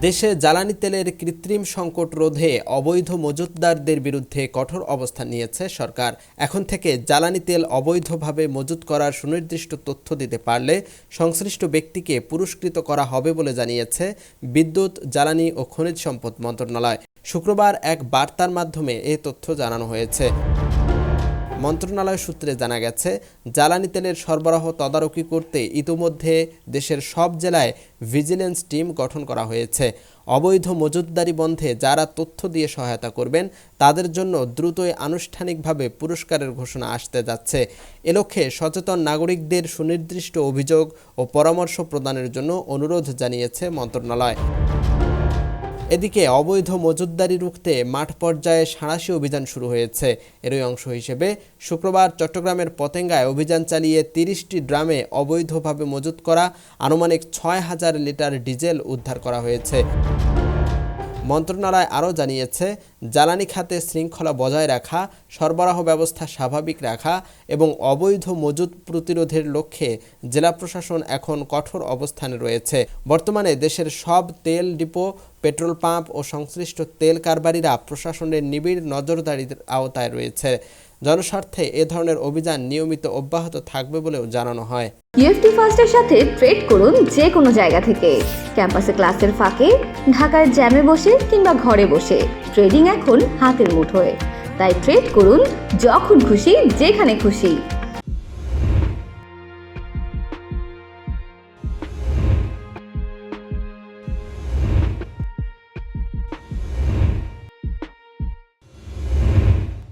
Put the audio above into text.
দেশে জ্বালানি তেলের কৃত্রিম সংকট রোধে অবৈধ মজুতদারদের বিরুদ্ধে কঠোর অবস্থান নিয়েছে সরকার। এখন থেকে জ্বালানি তেল অবৈধভাবে মজুত করার সুনির্দিষ্ট তথ্য দিতে পারলে সংশ্লিষ্ট ব্যক্তিকে পুরস্কৃত করা হবে বলে জানিয়েছে বিদ্যুৎ, জ্বালানি ও খনিজ সম্পদ মন্ত্রণালয়। শুক্রবার এক বার্তার মাধ্যমে এ তথ্য জানানো হয়েছে। মন্ত্রণালয় সূত্রে জানা গেছে, জ্বালানি তেলের সরবরাহ তদারকি করতে ইতোমধ্যে দেশের সব জেলায় ভিজিলেন্স টিম গঠন করা হয়েছে। অবৈধ মজুতদারি বন্ধে যারা তথ্য দিয়ে সহায়তা করবেন তাদের জন্য দ্রুতই আনুষ্ঠানিকভাবে পুরস্কারের ঘোষণা আসতে যাচ্ছে। এ লক্ষ্যে সচেতন নাগরিকদের সুনির্দিষ্ট অভিযোগ ও পরামর্শ প্রদানের জন্য অনুরোধ জানিয়েছে মন্ত্রণালয়। এদিকে অবৈধ মজুতদারি রুখতে মাঠ পর্যায়ে সাঁড়াশি অভিযান শুরু হয়েছে। এরই অংশ হিসেবে শুক্রবার চট্টগ্রামের পতেঙ্গায় অভিযান চালিয়ে ৩০টি ড্রামে অবৈধভাবে মজুত করা আনুমানিক ৬,০০০ লিটার ডিজেল উদ্ধার করা হয়েছে। মন্ত্রণালয় আরও জানিয়েছে, জ্বালানি খাতে শৃঙ্খলা বজায় রাখা, সরবরাহ ব্যবস্থা স্বাভাবিক রাখা এবং অবৈধ মজুত প্রতিরোধের লক্ষ্যে জেলা প্রশাসন এখন কঠোর অবস্থানে রয়েছে। বর্তমানে দেশের সব তেল ডিপো, পেট্রোল পাম্প ও সংশ্লিষ্ট তেল কারবারিরা প্রশাসনের নিবিড় নজরদারির আওতায় রয়েছে। জনস্বার্থে এ ধরনের অভিযান নিয়মিত অব্যাহত থাকবে বলেও জানানো হয়। ইএফটি ফার্স্টের সাথে ট্রেড করুন যে কোনো জায়গা থেকে। ক্যাম্পাসে ক্লাসের ফাঁকে, ঢাকার জ্যামে বসে কিংবা ঘরে বসে ট্রেডিং এখন হাতের মুঠোয়। তাই ট্রেড করুন যখন খুশি, যেখানে খুশি।